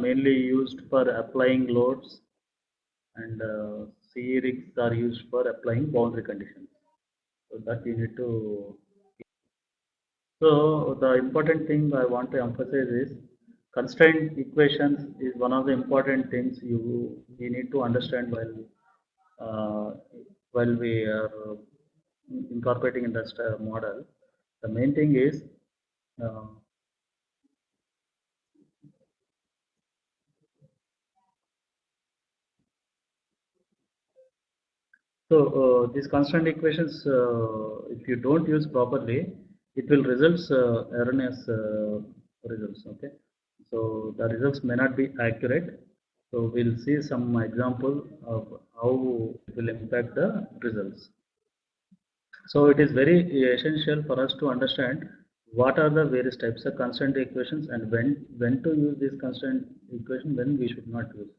mainly used for applying loads, and CERIGs are used for applying boundary conditions. So that you need to. So the important thing I want to emphasize is constraint equations is one of the important things we need to understand uh, while we are incorporating in the model. The main thing is uh, these constraint equations, if you don't use properly, it will result erroneous results. Okay, so the results may not be accurate. So we'll see some example of how it will impact the results. So it is very essential for us to understand what are the various types of constraint equations and when to use this constraint equation, when we should not use.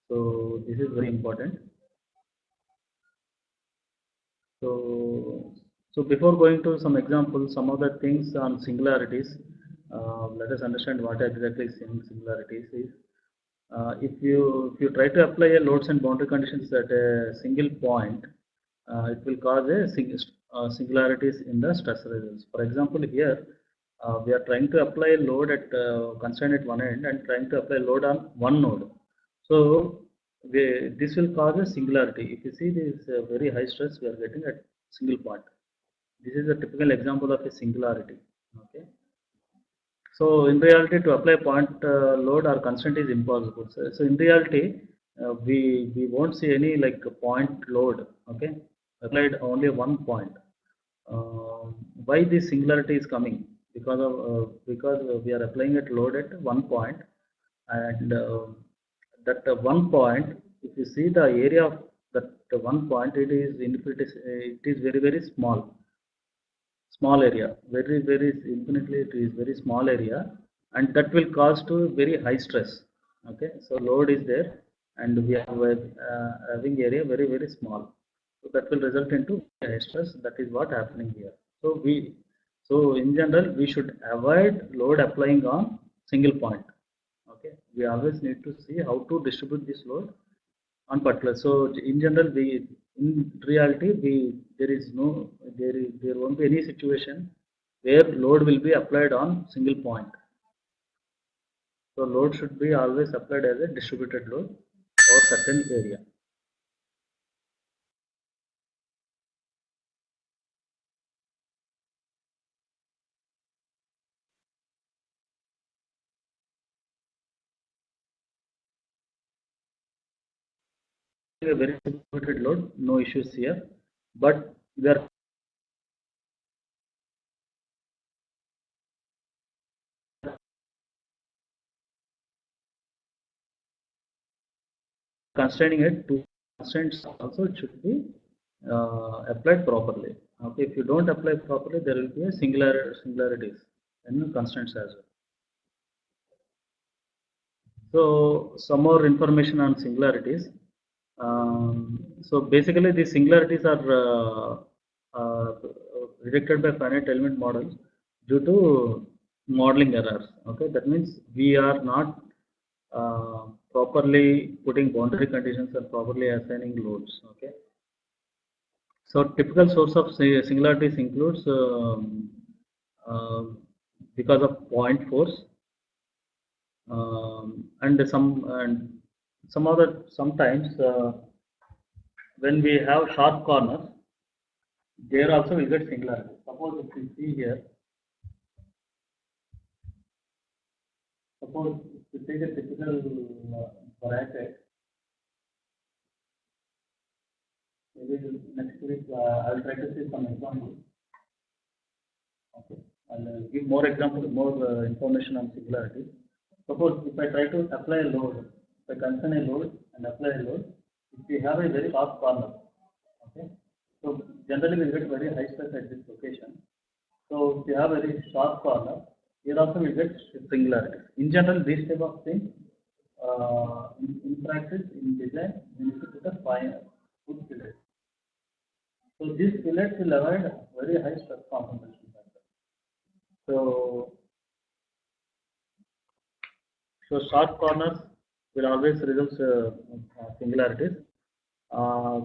So this is very important. So, so before going to some examples, some of the things on singularities, let us understand what exactly singularities is. If you try to apply a loads and boundary conditions at a single point, it will cause a singularities in the stress results. For example, here we are trying to apply a load at constraint at one end and trying to apply load on one node. So this will cause a singularity. If you see this very high stress we are getting at single point. This is a typical example of a singularity. Okay. So in reality, to apply point load or constraint is impossible. So in reality, we won't see any like point load. Okay, applied only one point. Why this singularity is coming? Because we are applying it load at one point, and that one point, if you see the area of that one point, it is very small area, very infinitely, it is very small area, and that will cause to very high stress. Okay, so load is there and we are having area very small, so that will result into high stress. That is what happening here. So in general we should avoid load applying on single point. Okay, we always need to see how to distribute this load on particular. So in general, in reality there won't be any situation where load will be applied on single point. So load should be always applied as a distributed load or certain area. A very distributed load, no issues here, but we are constraining it to constraints also, it should be applied properly. Okay, if you don't apply properly, there will be a singularities in constraints as well. So some more information on singularities. So basically, these singularities are predicted by finite element models due to modeling errors. Okay, that means we are not properly putting boundary conditions or properly assigning loads. Okay, so typical source of singularities includes uh, because of point force, and some other sometimes when we have sharp corners, there also we get singularity. Suppose if you see here, suppose if you take a typical bracket, maybe next week I will try to see some examples. Okay, I'll give more examples, more information on singularity. Suppose if I try to apply a load, if I concern a load and apply a load, if we have a very sharp corner, okay, so generally we get very high stress at this location. So if you have a very sharp corner, here also we get singularity. In general, this type of thing, in practice, in design, we need to put a fine good fillet. So this fillet will avoid very high stress concentration factor. So So sharp corners will always result singularities. Uh,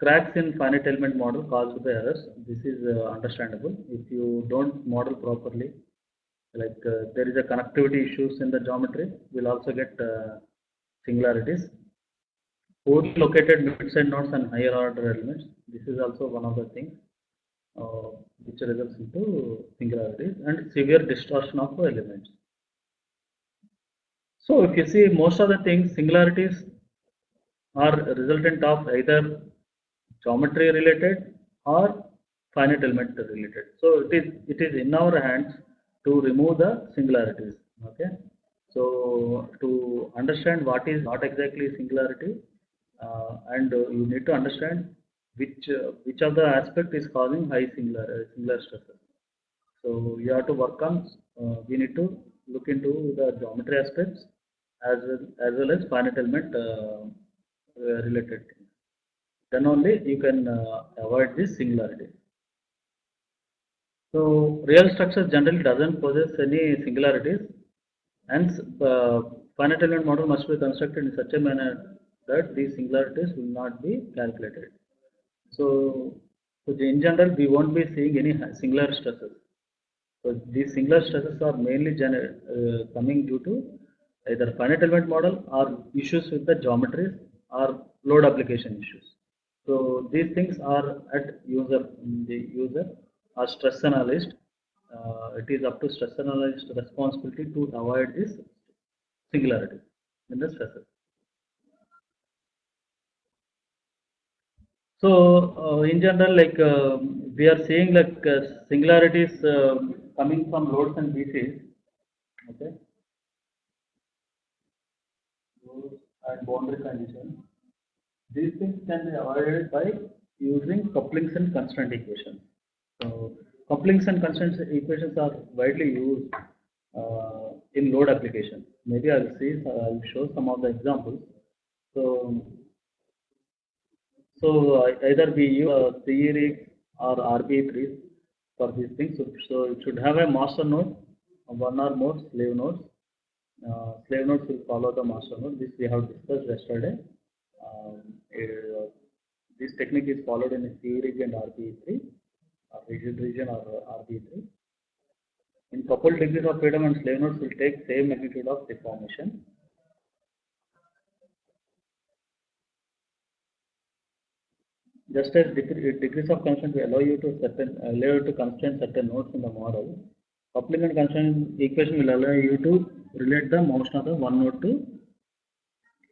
Cracks in finite element model caused by errors. This is understandable. If you don't model properly, like there is a connectivity issues in the geometry, we'll also get singularities. Poorly located mid-side nodes and higher order elements. This is also one of the things which results into singularities and severe distortion of elements. So if you see most of the things, singularities are resultant of either geometry related or finite element related. So it is in our hands to remove the singularities. Okay. So to understand what is not exactly singularity, and you need to understand which of the aspect is causing high singular stresses. So you have to work on. We need to look into the geometry aspects as well as finite element related things. Then only you can avoid this singularity. So real structure generally doesn't possess any singularities, hence finite element model must be constructed in such a manner that these singularities will not be calculated. So, in general we won't be seeing any singular stresses. So these singular stresses are mainly coming due to either finite element model or issues with the geometries or load application issues. So these things are at the user or stress analyst. It is up to stress analyst responsibility to avoid this singularity in the stresses. So in general, like we are seeing like singularities coming from loads and BCs. Okay, loads and boundary conditions. These things can be avoided by using couplings and constraint equations. So couplings and constraint equations are widely used in load applications. Maybe I'll show some of the examples. So either we use CERIG or RB3 for these things. So it should have a master node, one or more slave nodes. Slave nodes will follow the master node. This we have discussed yesterday. This technique is followed in CERIG and RB3, or rigid region or RB3. In coupled degrees of freedom and slave nodes will take same magnitude of deformation. Just as degrees of constraint will allow you to constrain certain nodes in the model, coupling and constraint equation will allow you to relate the motion of the one node to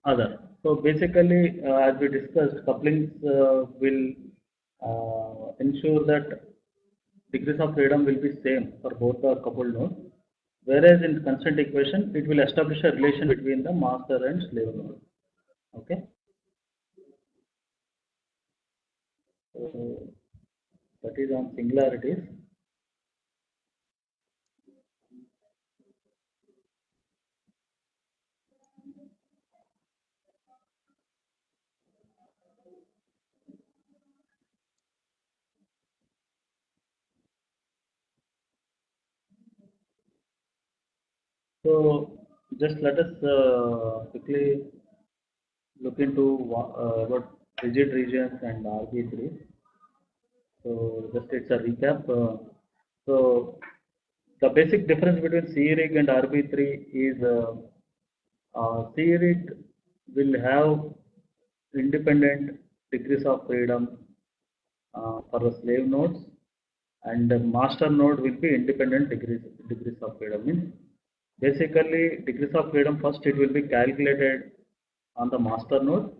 other. So basically, as we discussed, couplings will ensure that degrees of freedom will be same for both the coupled nodes, whereas in constraint equation it will establish a relation between the master and slave node. Okay, so that is on singularities. So just let us quickly look into what rigid regions and RB3. So just it's a recap. So the basic difference between CERIG and RB3 is CERIG will have independent degrees of freedom for the slave nodes, and the master node will be independent degrees of freedom. Means basically degrees of freedom first it will be calculated on the master node.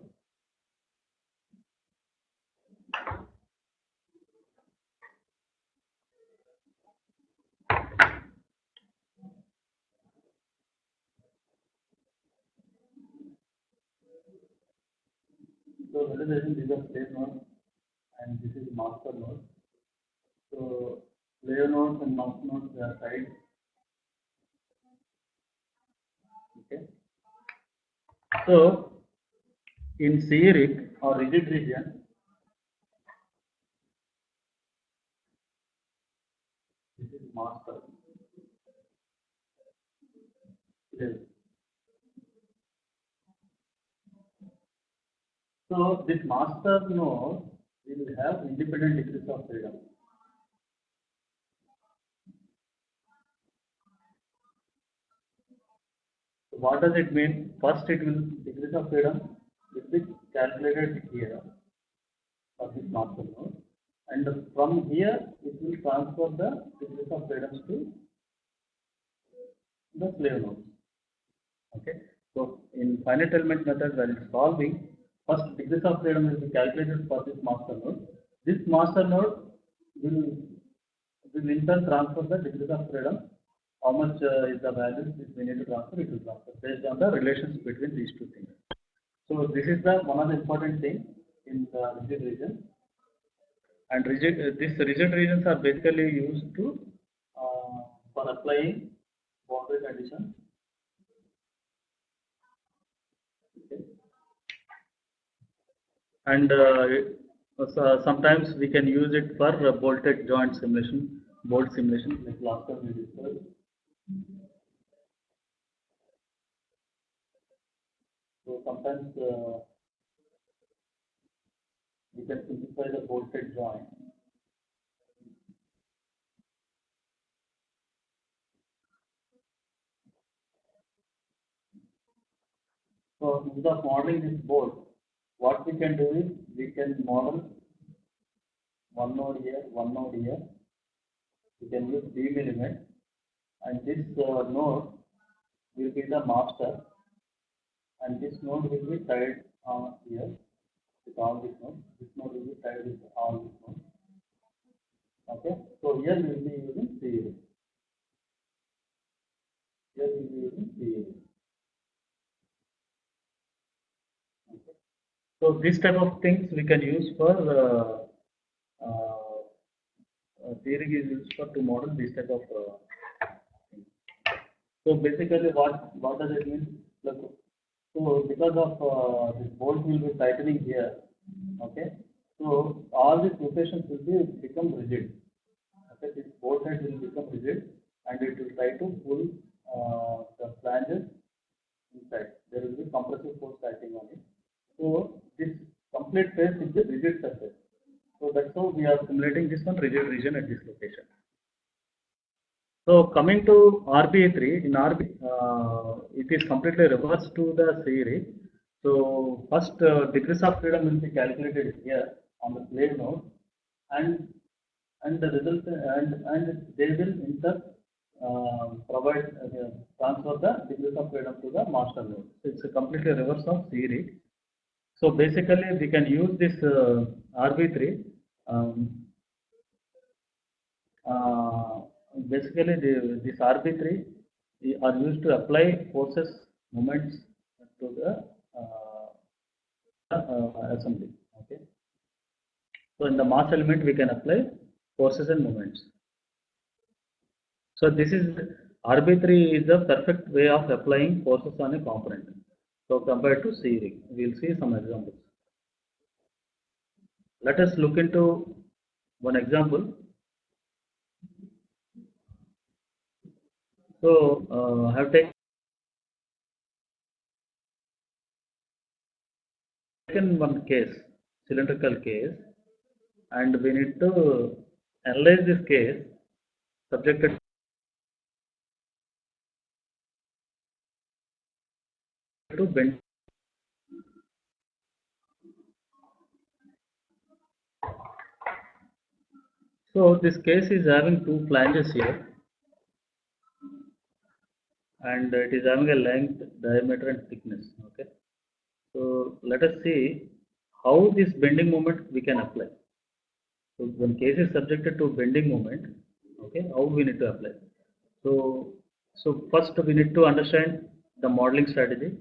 So let us assume these are slave nodes and this is master node. So slave nodes and master nodes they are tied. Okay. So in CERIG or rigid region, this is master. Yes. So this master node will have independent degrees of freedom. So what does it mean? First, it will degrees of freedom will be calculated here for this master node, and from here it will transfer the degrees of freedom to the slave node. Okay. So in finite element method, when it's solving, first degrees of freedom will be calculated for this master node. This master node will in turn transfer the degrees of freedom. How much is the value which we need to transfer? It will transfer based on the relations between these two things. So this is the one of the important thing in the rigid region. And these rigid regions are basically used to for applying boundary conditions. Okay. And so sometimes we can use it for bolted joint simulation, bolt simulation, like last time we discussed. So sometimes we can simplify the bolted joint. So instead of modeling this bolt, what we can do is we can model one node here, one node here. We can use beam element, and this node will be the master, and this node will be tied on here with all these nodes. This node will be tied with all these nodes. Okay, so here we will be using CERIG. Here we will be using CERIG. Okay. So this type of things we can use for CERIG is used for to model this type of things. So basically, what does it mean? Look, so because of this bolt will be tightening here, okay. So all these rotations will become rigid. Okay, this bolt head will become rigid, and it will try to pull the flanges inside. There will be compressive force acting on it. So this complete face is the rigid surface. So that's how we are simulating this one rigid region at this location. So coming to RBA3, in RB, it is completely reversed to the CERIG. So first degrees of freedom will be calculated here on the slave node, and the result and they will in turn provide transfer the degrees of freedom to the master node. So it's a completely reverse of CERIG. So basically we can use this RB3. Basically this RB3 are used to apply forces, moments to the assembly. Okay. So in the mass element we can apply forces and moments. So this is RB3 is the perfect way of applying forces on a component. So compared to CERIG, we will see some examples. Let us look into one example. So I have taken one case, cylindrical case, and we need to analyze this case subjected to bend. So this case is having two flanges here, and it is having a length, diameter, and thickness. Okay. So let us see how this bending moment we can apply. So when case is subjected to bending moment, okay, how we need to apply. So first we need to understand the modeling strategy.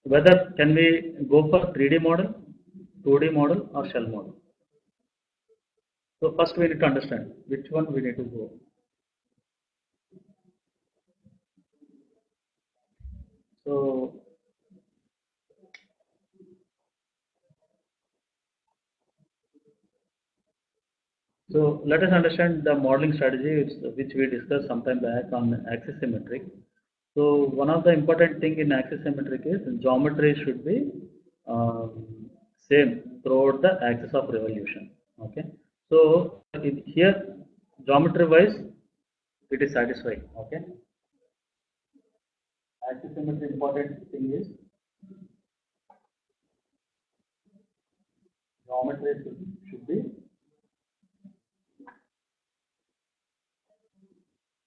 Whether can we go for 3D model, 2D model, or shell model. So first we need to understand which one we need to go. So let us understand the modeling strategy which we discussed sometime back on axisymmetric. So one of the important thing in axisymmetric is geometry should be same throughout the axis of revolution. Okay, so here geometry wise it is satisfying. Okay, axis symmetry important thing is geometry should be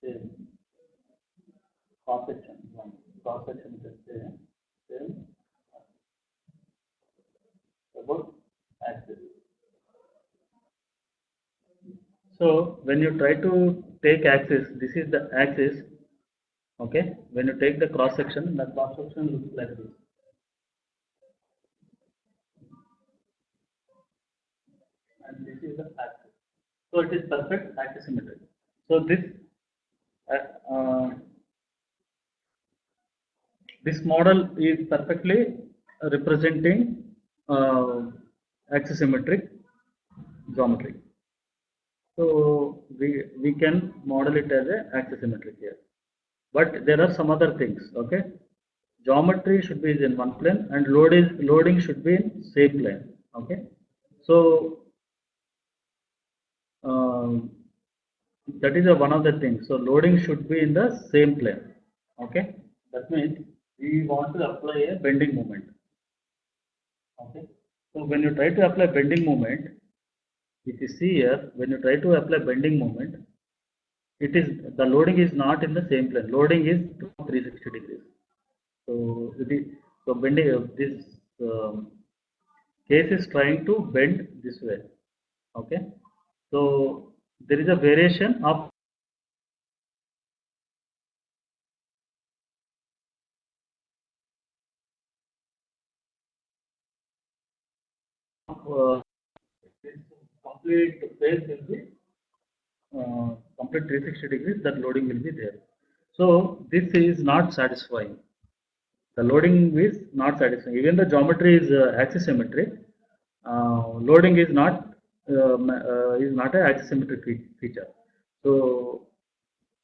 same. Cross section, is the same about axis. So when you try to take axis, this is the axis. Okay, when you take the cross section looks like this. And this is the axis. So it is perfect axis symmetry. So uh, this model is perfectly representing axisymmetric geometry. So we can model it as a axisymmetric here. But there are some other things. Okay, geometry should be in one plane and loading should be in same plane. Okay, so that is one of the things. So loading should be in the same plane. Okay, that means we want to apply a bending moment. Okay, so when you try to apply bending moment, if you see here, when you try to apply bending moment, it is the loading is not in the same plane. Loading is 360 degrees. So it is so bending this case is trying to bend this way. Okay, so there is a variation of this complete phase will be complete 360 degrees. That loading will be there. So this is not satisfying. The loading is not satisfying. Even the geometry is axisymmetric. Loading is not an axisymmetric feature. So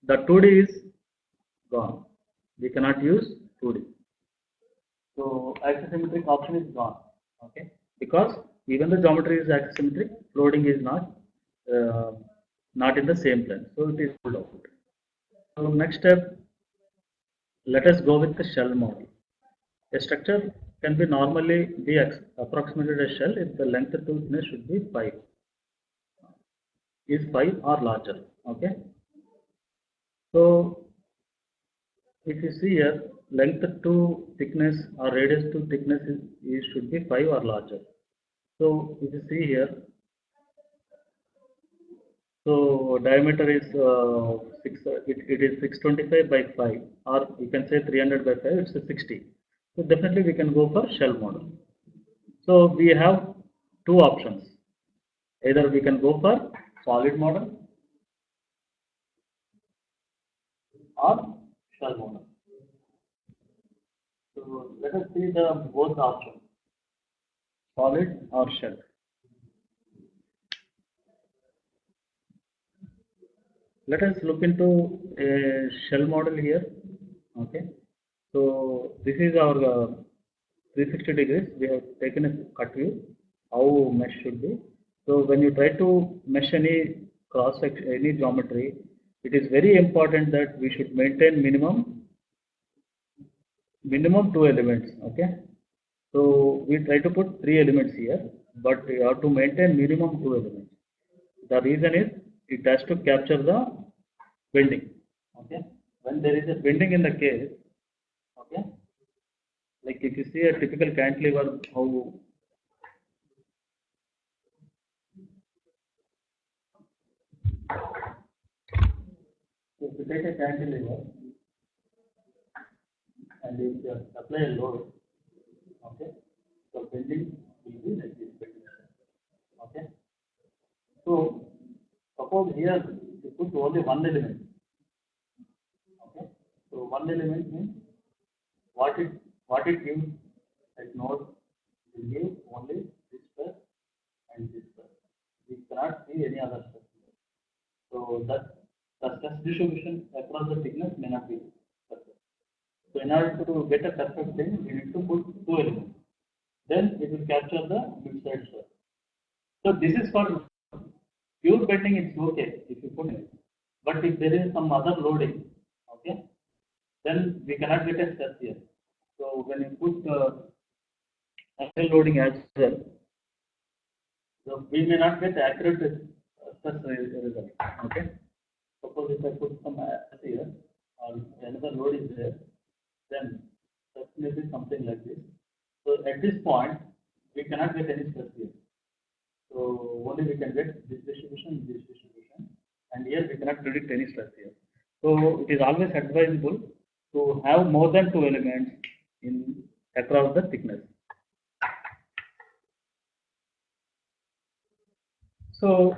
the 2D is gone. We cannot use 2D. So axisymmetric option is gone. Okay, because even the geometry is axisymmetric, loading is uh, not in the same plane. So it is pulled out. So next step, let us go with the shell model. A structure can be normally be approximated as shell if the length to thickness should be 5, is 5 or larger. Okay, so if you see here, length to thickness or radius to thickness should be 5 or larger. So if you see here, so diameter is it is 625 by 5, or you can say 300 by 5. It's a 60. So definitely we can go for shell model. So we have two options. Either we can go for solid model or shell model. So let us see the both options, solid or shell. Let us look into a shell model here. Okay, so this is our 360 degrees. We have taken a cut view how mesh should be. So when you try to mesh any cross section, any geometry, it is very important that we should maintain minimum 2 elements. Okay, so we try to put 3 elements here, but we have to maintain minimum 2 elements. The reason is it has to capture the bending. Okay, when there is a bending in the case, okay, like if you see a typical cantilever, how if you take a cantilever and if you apply a load, okay, so bending will be like this bending. Okay, so suppose here you put only one element. Okay, so one element means what it gives like node will give only this plus and this plus. We cannot see any other stuff. So that the stress distribution across the thickness may not be perfect. So in order to get a perfect thing, we need to put 2 elements. then it will capture the mid-side stress. So this is for pure bending, it's okay if you put it. But if there is some other loading, okay, then we cannot get a stress here. So when you put angle loading as well, so we may not get accurate stress result. Okay. Suppose if I put some here or another load is there, then stress may be something like this. So at this point, we cannot get any stress here. So only we can get this distribution, and here we cannot predict any stress here. So it is always advisable to have more than two elements in across the thickness. So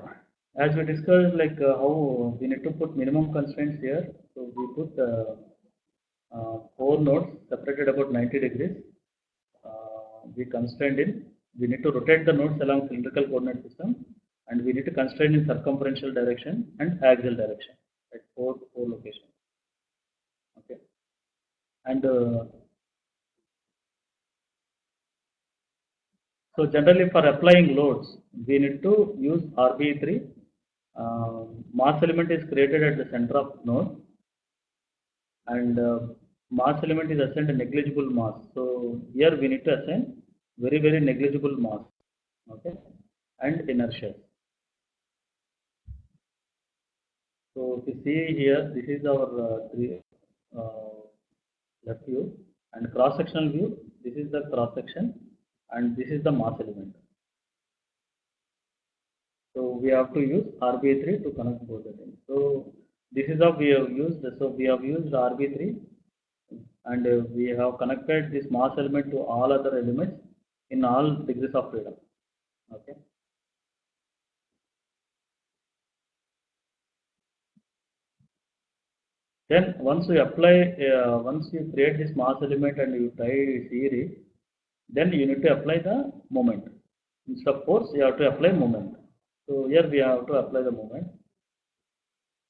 as we discussed, like how we need to put minimum constraints here. So we put 4 nodes separated about 90 degrees. We constrained in. We need to rotate the nodes along cylindrical coordinate system, and we need to constrain in circumferential direction and axial direction at four locations. Okay, and so generally for applying loads, we need to use RB3. Mass element is created at the center of node, and mass element is assigned a negligible mass. So here we need to assign very negligible mass. Okay, and inertia. So if you see here, this is our left view, and cross sectional view. This is the cross section, and this is the mass element. So we have to use RB3 to connect both the things. So this is how we have used. So we have used RB3, and we have connected this mass element to all other elements in all degrees of freedom. Okay. Then once you apply, once you create this mass element and you try CERIG, then you need to apply the moment. Instead of force, you have to apply moment. So here we have to apply the moment.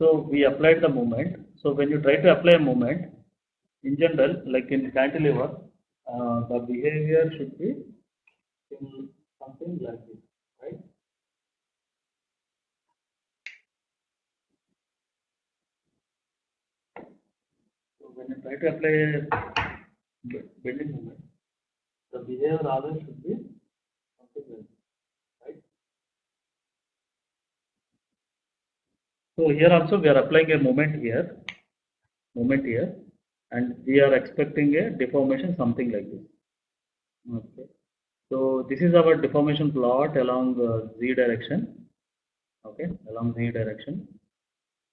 So we applied the moment. So when you try to apply a moment, in general, like in cantilever, the behavior should be in something like this, right? So when you try to apply a bending moment, the behavior always should be something like this, right? So here also we are applying a moment here, and we are expecting a deformation something like this. Okay. So this is our deformation plot along z direction. Okay, along z direction,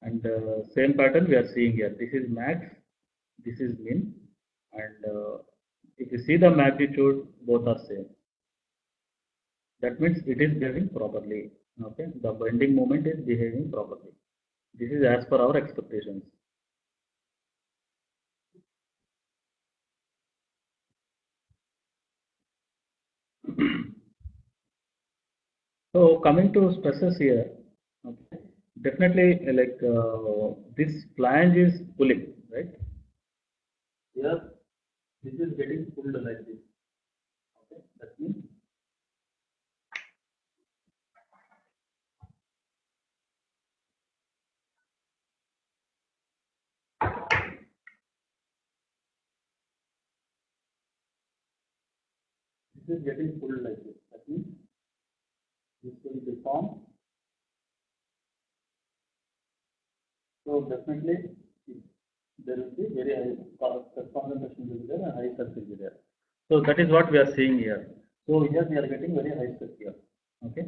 and same pattern we are seeing here. This is max, this is min, and if you see the magnitude, both are same. That means it is behaving properly. Okay, the bending moment is behaving properly. This is as per our expectations. So coming to stresses here, okay, definitely like this flange is pulling, right? Here, this is getting pulled like this. Okay, that means this is getting pulled like this. That means this will deform. So definitely there will be very high concentration will be there and high stress will be there. So that is what we are seeing here. So here we are getting very high stress here. Okay.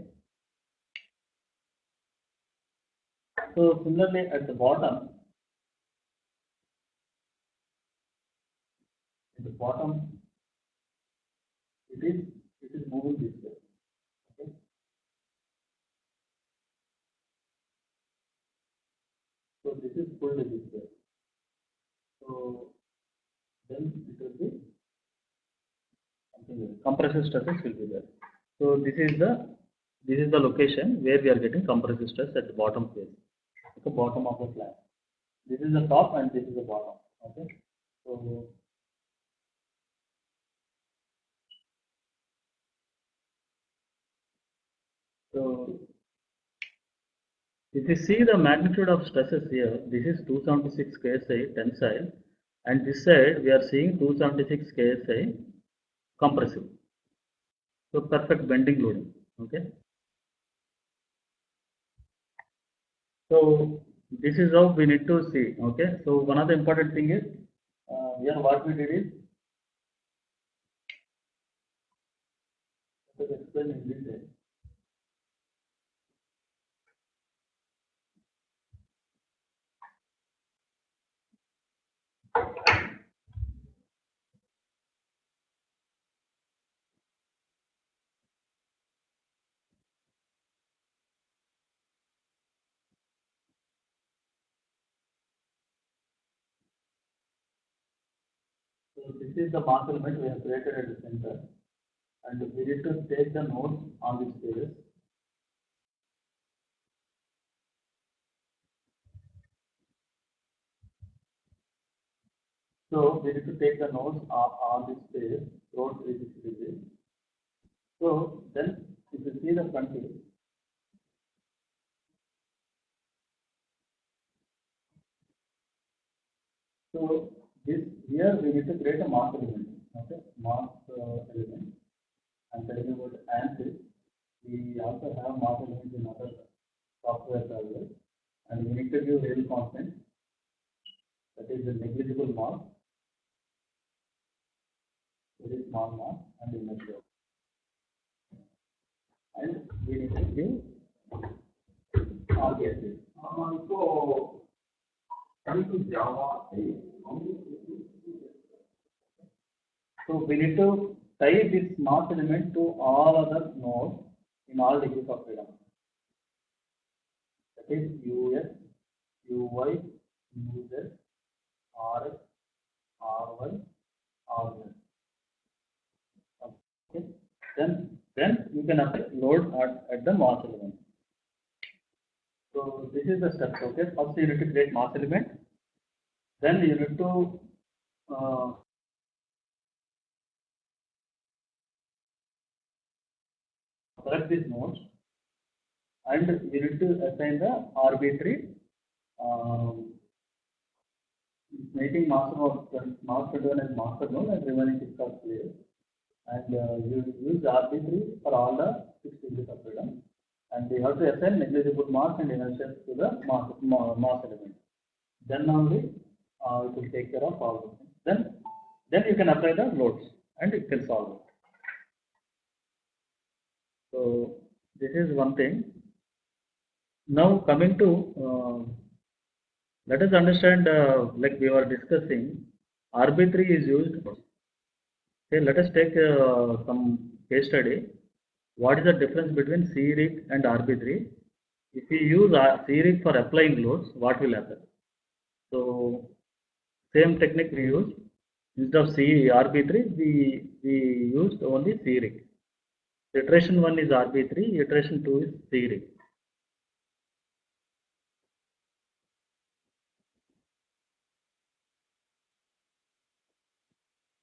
So similarly at the bottom, it is moving this way. Okay. So this is pulled this way. So then it will be something else. Compressive stresses will be there. So this is the location where we are getting compressive stress at the bottom phase, at the bottom of the flange. This is the top and this is the bottom. Okay. So So if you see the magnitude of stresses here, this is 276 KSI tensile, and this side we are seeing 276 KSI compressive. So perfect bending loading. Okay. So this is how we need to see. Okay. So one of the important thing is here what we did is let us explain in detail. So this is the mass element we have created at the center, and we need to take the nodes on this space. So we need to take the nodes on this space throughout 360 degrees. So then if you see the front view, so this here we need to create a mass element, okay, mass element, and telling about ANSYS. We also have mass elements in other software as well, and we need to give real constant, that is the negligible mass, very small mass, and inertia. And we need to give all the axes. So we need to tie this mass element to all other nodes in all degrees of freedom. That is US, UY, UZ, RX, RY, RZ. Okay. Then you can apply load at the mass element. So this is the step. Okay. First you need to create mass element. Then you need to select these nodes, and you need to assign the arbitrary making master of master node as master node and remaining six are players. And you use arbitrary for all the 6 degrees of freedom, and we have to assign negligible mass and inertia to the mass element. Then only it will take care of all those things. Then you can apply the loads and it can solve it. So this is one thing. Now coming to let us understand, like we were discussing, arbitrary is used. Okay, let us take some case study. What is the difference between CERIG and arbitrary? If we use CERIG for applying loads, what will happen? So same technique we use. Instead of arbitrary, we used only CERIG. Iteration 1 is arbitrary, iteration 2 is CERIG.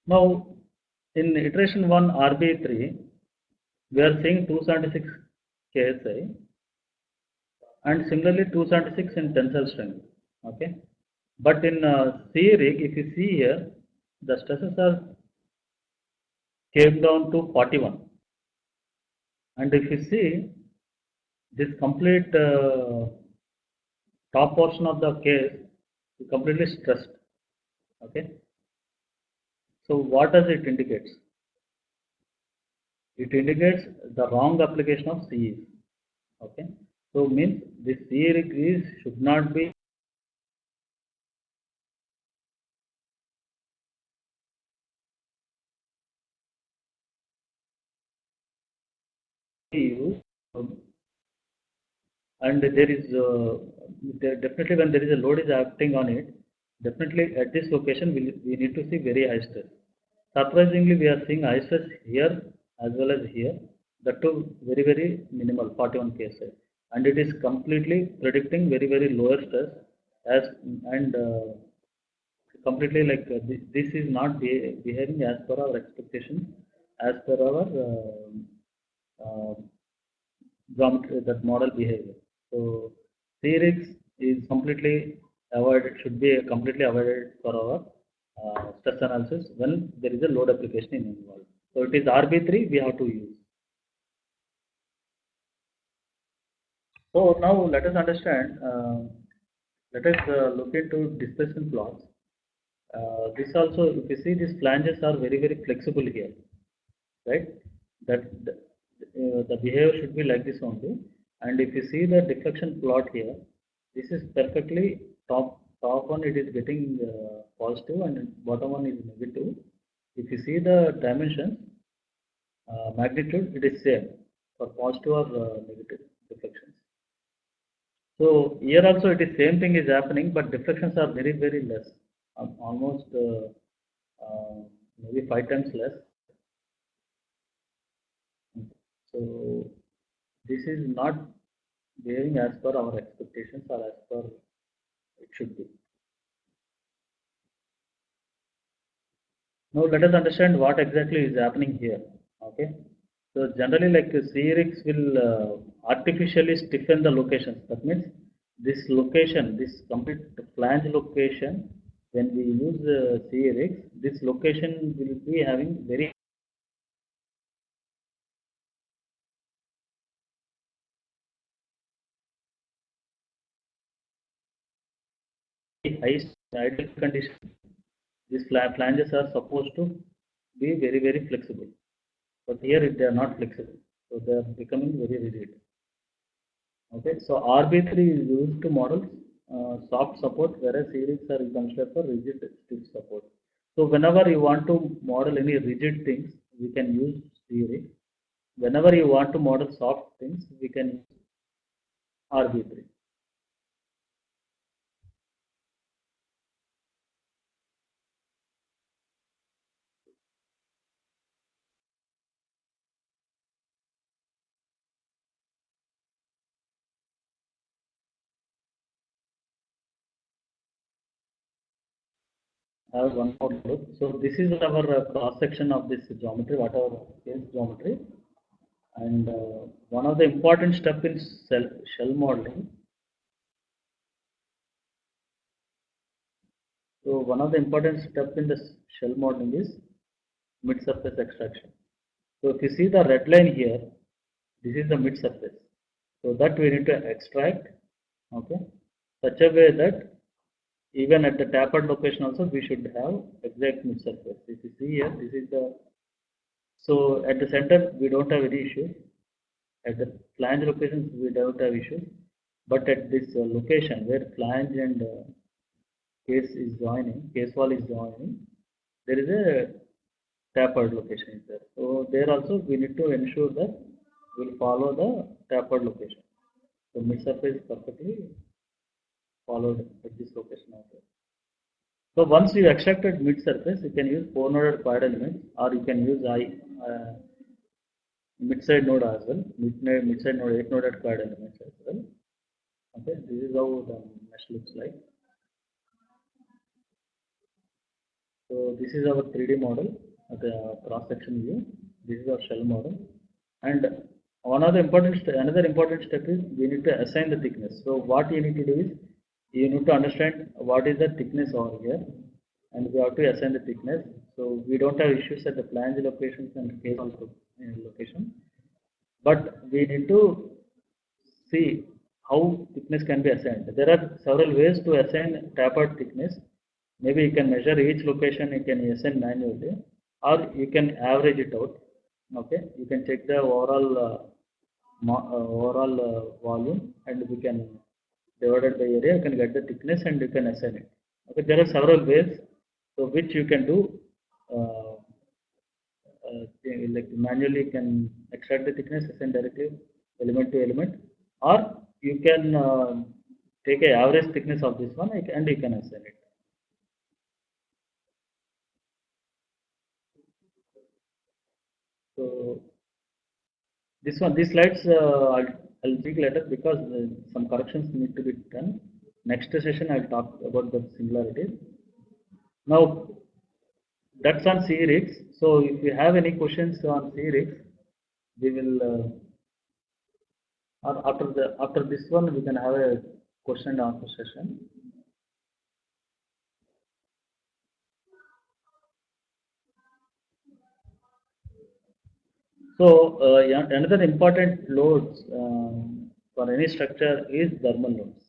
Now, in iteration 1 arbitrary, we are seeing 276 KSI and similarly 276 in tensile strength. Okay, but in CERIG, if you see here, the stresses are came down to 41, and if you see this complete top portion of the case is completely stressed. Okay, so what does it indicate? It indicates the wrong application of CEs. Okay, so means this CERIG is should not be used, and there is definitely when there is a load is acting on it, definitely at this location we need to see very high stress. Surprisingly, we are seeing high stress here as well as here. That too very minimal 41 KSI, and it is completely predicting very lower stress as and completely like this is not behaving as per our expectations, as per our geometry, that model behavior. So CERIG is completely avoided, should be completely avoided for our stress analysis when there is a load application involved. So it is RB3 we have to use. So now let us understand, let us look into displacement plots. This also, if you see, these flanges are very flexible here, right? That the behavior should be like this only. And if you see the deflection plot here, this is perfectly top one it is getting positive and bottom one is negative. If you see the dimensions, magnitude, it is same for positive or negative deflections. So here also it is same thing is happening, but deflections are very less, almost maybe 5 times less. So this is not behaving as per our expectations or as per it should be. Now let us understand what exactly is happening here. Okay. So generally, like CERIX will artificially stiffen the locations. That means this location, this complete flange location, when we use CERIX, this location will be having very high idle condition. These flanges are supposed to be very flexible, but here they are not flexible, so they are becoming very rigid. Okay, so RB3 is used to model soft support, whereas series are considered for rigid stiff support. So whenever you want to model any rigid things, we can use series. Whenever you want to model soft things, we can use RB3. I have one more look. So this is our cross section of this geometry, whatever case geometry, and one of the important step in shell modeling. So one of the important step in the shell modeling is mid surface extraction. So if you see the red line here, this is the mid surface. So that we need to extract, okay, such a way that even at the tapered location also we should have exact mid surface. If you see here, this is the, so at the center we don't have any issues. At the flange locations we don't have issues, but at this location where flange and case wall is joining, there is a tapered location is there. So there also we need to ensure that we'll follow the tapered location. So mid surface is perfectly followed at this location also. So once you extracted mid surface, you can use 4-noded quad elements, or you can use mid side node as well. Mid side node 8-noded quad elements as well. Okay, this is how the mesh looks like. So this is our 3D model, the cross section view. This is our shell model, and another important step is we need to assign the thickness. So what you need to do is you need to understand what is the thickness over here, and we have to assign the thickness. So we don't have issues at the flange locations and case also location, but we need to see how thickness can be assigned. There are several ways to assign tapered thickness. Maybe you can measure each location, you can assign manually, or you can average it out. Okay, you can check the overall volume, and we can divide it by area. You can get the thickness and you can assign it. Okay, there are several ways, so which you can do. Like manually, you can extract the thickness, assign directly element to element, or you can take a average thickness of this one and you can assign it. So these slides I'll speak later because some corrections need to be done. Next session I'll talk about the singularities. Now that's on CERIX. So if you have any questions on CERIX, we will Or after this one, we can have a question and answer session. So yeah, another important loads for any structure is thermal loads.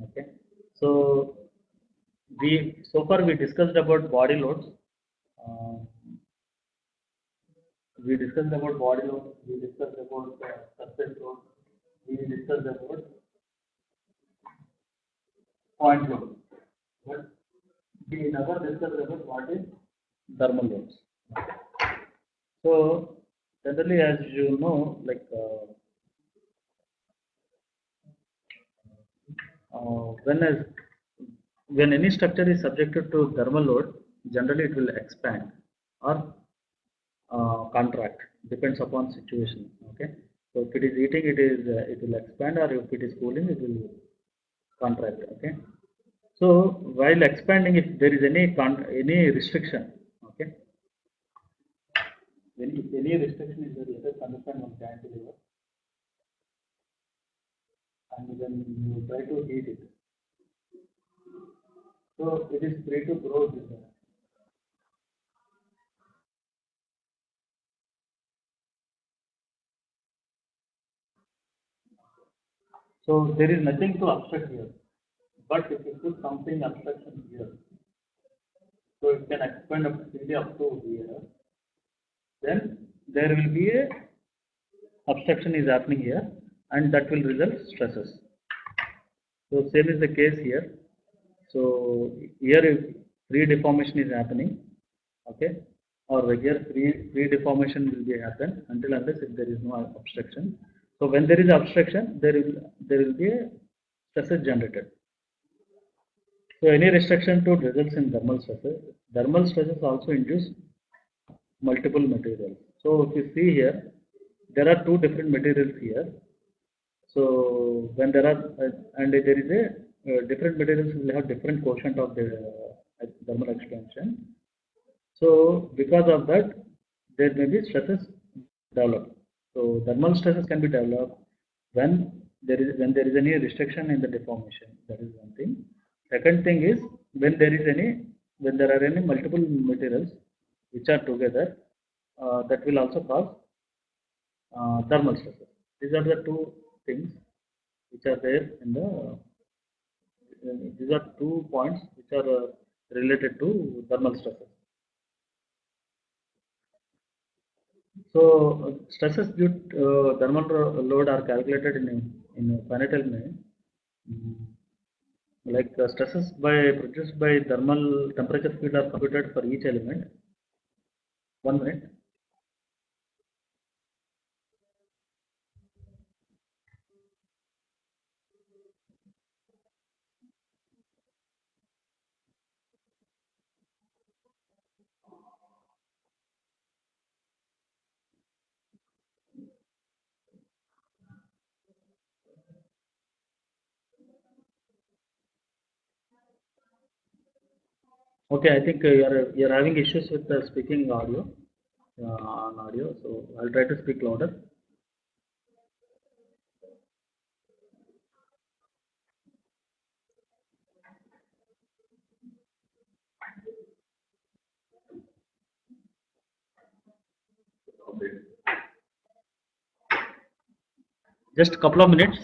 Okay. So so far we discussed about body loads. Uh, we discussed about body loads. We discussed about surface loads. We discussed about point load. But we never discussed about what is thermal loads. So generally, as you know, like when when any structure is subjected to thermal load, generally it will expand or contract, depends upon situation. Okay, so if it is heating, it will expand, or if it is cooling, it will contract. Okay, so while expanding, if there is any restriction, okay, when if any restriction is there, let us understand one cantilever, and then you try to heat it, so it is free to grow this way. So there is nothing to obstruct here. But if you put something obstruction here, so it can expand up to here, then there will be a obstruction is happening here, and that will result stresses. So same is the case here. So here if free deformation is happening, okay, or here free deformation will be happen until unless if there is no obstruction. So when there is obstruction, there will be a stresses generated. So any restriction to results in thermal stresses. Thermal stresses also induce multiple materials. So if you see here, there are two different materials here. So when there are and there is a different materials will have different quotient of the thermal expansion. So because of that, there may be stresses developed. So thermal stresses can be developed when there is any restriction in the deformation. That is one thing. Second thing is when there are any multiple materials which are together, that will also cause thermal stresses. These are the two things which are there in the. These are two points which are related to thermal stresses. So stresses due to thermal load are calculated in a finite element. Mm, like stresses produced by thermal temperature field are computed for each element. 1 minute. Okay, I think you're having issues with the speaking audio on audio. So I'll try to speak louder. Just a couple of minutes.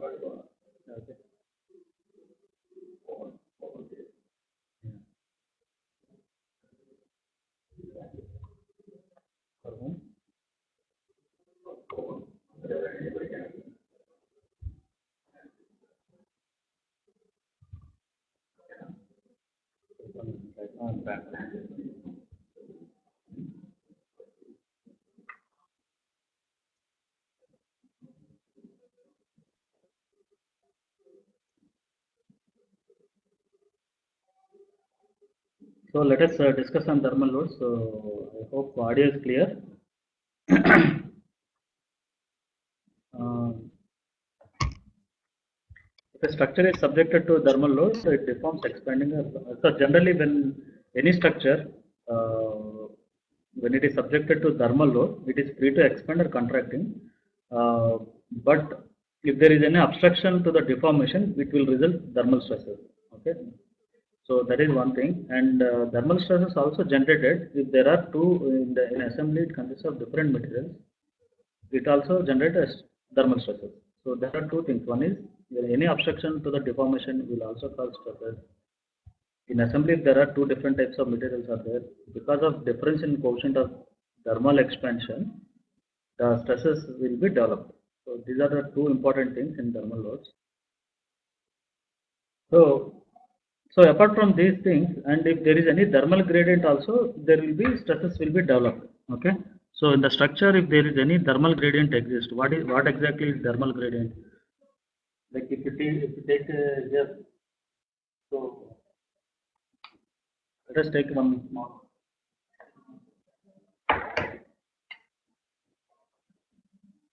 Okay. For whom? Back. So let us discuss on thermal loads. So I hope audio is clear. If a structure is subjected to thermal load, it deforms expanding. So generally, when any structure, when it is subjected to thermal load, it is free to expand or contracting. But if there is any obstruction to the deformation, it will result thermal stresses. Okay. So that is one thing, and thermal stresses also generated if there are two in assembly. It consists of different materials. It also generates thermal stresses. So there are two things. One is any obstruction to the deformation will also cause stresses. In assembly, if there are two different types of materials are there, because of difference in coefficient of thermal expansion, the stresses will be developed. So these are the two important things in thermal loads. So apart from these things, and if there is any thermal gradient also, there will be stresses will be developed. Okay. So in the structure, if there is any thermal gradient exists, what exactly is thermal gradient? Like if you take here, so let us take one more.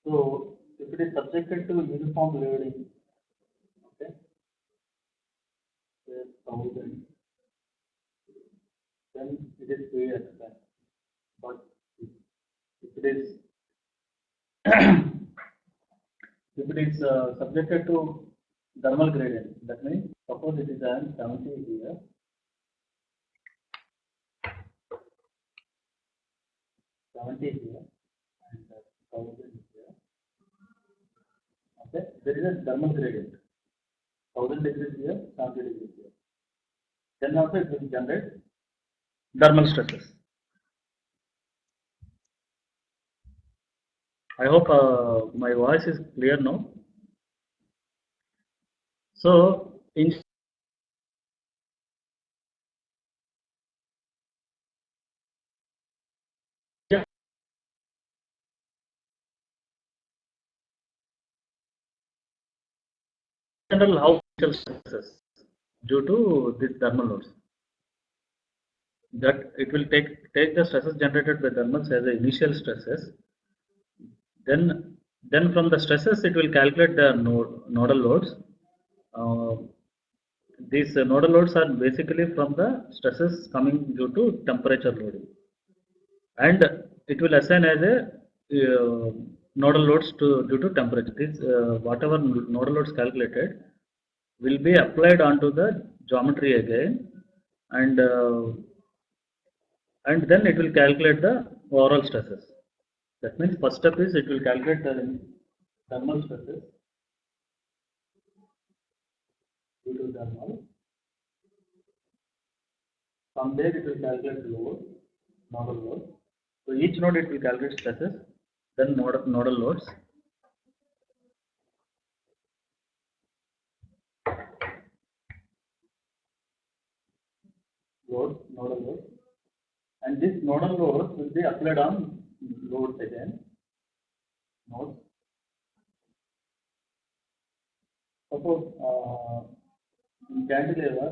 So if it is subjected to uniform loading, okay, say 1000, then it is free expand. But if it is if it is subjected to thermal gradient, that means suppose it is an 70 here, 70 here, and 1000 here. Okay, there is a thermal gradient. 1000 degrees here, 70 degrees here. Then also it will generate thermal stresses. I hope my voice is clear now. So in general, how initial stresses due to these thermal loads, that it will take the stresses generated by thermals as the initial stresses. Then from the stresses it will calculate the nodal loads. Uh, these nodal loads are basically from the stresses coming due to temperature loading, and it will assign as a nodal loads due to temperature. This whatever nodal loads calculated will be applied onto the geometry again, and then it will calculate the overall stresses. That means first step is it will calculate the thermal stresses due to thermal. From there it will calculate load, nodal load. So each node it will calculate stresses, then nodal loads. Nodal loads, and this nodal loads will be applied on loads again. Nodes. Suppose in cantilever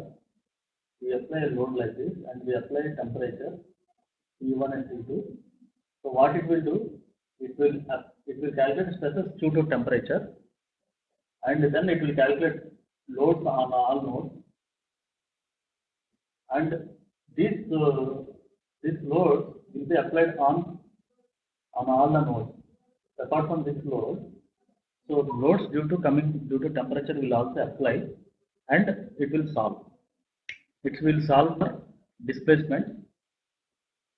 we apply a load like this, and we apply temperature T1 and T2. So what it will do? It will calculate stresses due to temperature, and then it will calculate loads on all nodes, and this load will be applied on all the nodes. Apart from this load, so loads due to temperature will also apply, and it will solve. It will solve for displacement.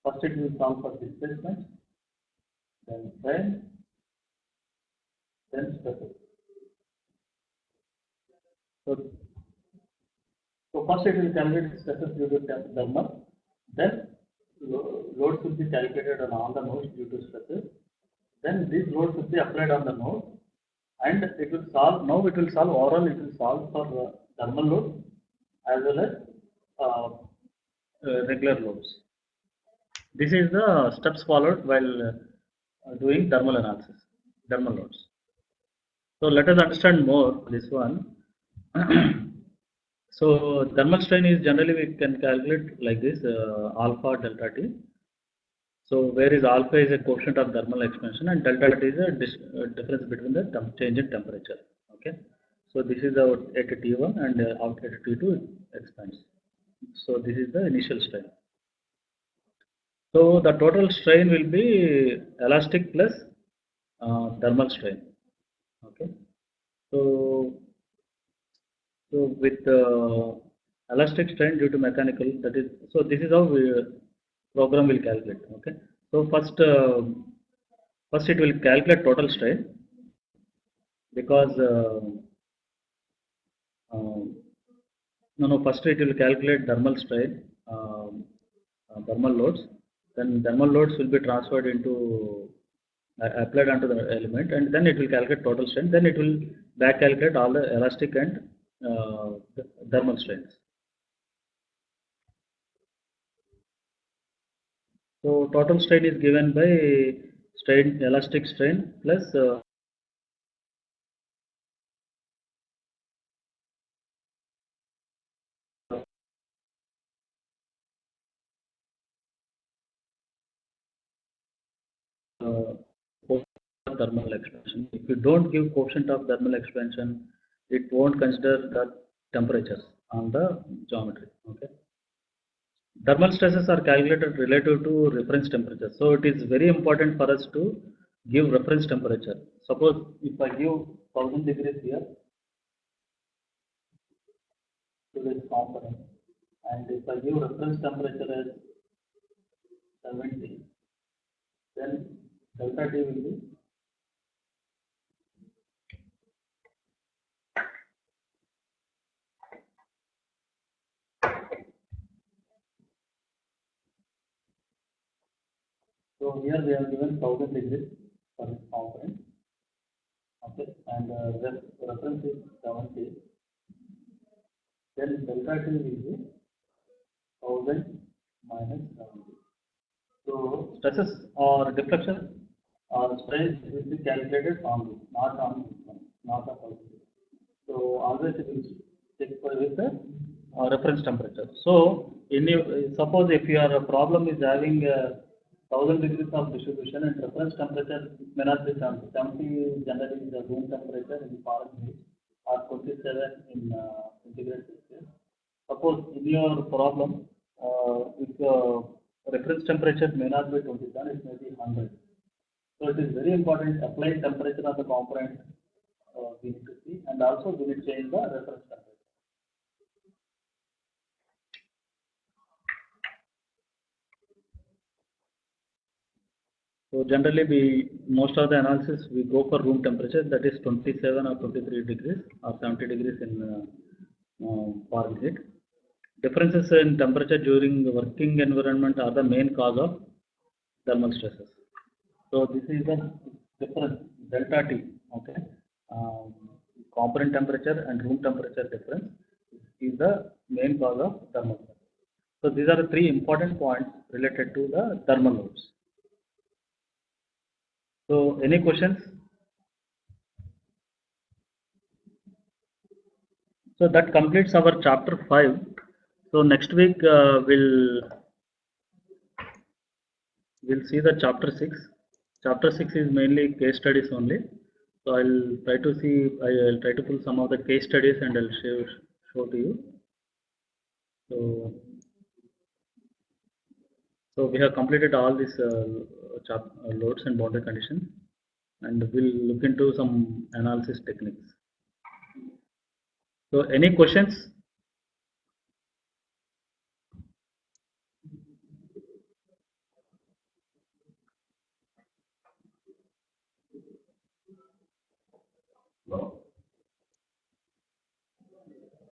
First it will solve for displacement, then stresses. So, so first it will calculate stresses due to thermal, then loads will be calculated on all the nodes due to stresses. Then these loads will be applied on the node, and it will solve. Now it will solve overall. It will solve for thermal load as well as regular loads. This is the steps followed while doing thermal analysis, thermal loads. So let us understand more this one. So thermal strain is generally we can calculate like this, alpha delta T. So where is alpha is a coefficient of thermal expansion and delta T is a difference between the change in temperature. Okay. So this is our at T1 and out at T2 expands. So this is the initial strain. So the total strain will be elastic plus thermal strain. Okay. So with elastic strain due to mechanical, that is, so this is how we program will calculate. Okay. So first it will calculate total strain, because first it will calculate thermal strain, thermal loads, then thermal loads will be transferred into applied onto the element, and then it will calculate total strain, then it will back calculate all the elastic and thermal strains. So total strain is given by strain, elastic strain plus thermal expansion. If you don't give coefficient of thermal expansion, it won't consider the temperatures on the geometry. Okay. Thermal stresses are calculated relative to reference temperature. So it is very important for us to give reference temperature. Suppose if I give 1000 degrees here to this component, and if I give reference temperature as 70, then delta T will be so here we have given 1000 degrees for this component. Okay, and reference is 70. Then delta T will be 1000 minus 70. So stresses or deflection or strain will be calculated on this, not on this one, not on this. So always it will stick with the reference temperature. So suppose if your problem is having 1000 degrees of distribution and reference temperature may not be 70. 70 generally is the room temperature in Fahrenheit, or 27 in centigrade Celsius. Suppose in your problem, if reference temperature may not be 27, it may be 100. So it is very important applied temperature of the component we need to see, and also we need to change the reference temperature. So generally most of the analysis we go for room temperature, that is 27 or 23 degrees or 70 degrees in Fahrenheit. Differences in temperature during the working environment are the main cause of thermal stresses. So this is the difference, delta T. Okay, component temperature and room temperature difference is the main cause of thermal stress. So these are the three important points related to the thermal loads. So any questions? So that completes our chapter 5. So next week we'll see the chapter 6. Chapter 6 is mainly case studies only. So I'll try to pull some of the case studies and I'll show to you. So we have completed all these loads and boundary conditions, and we'll look into some analysis techniques. So any questions? No.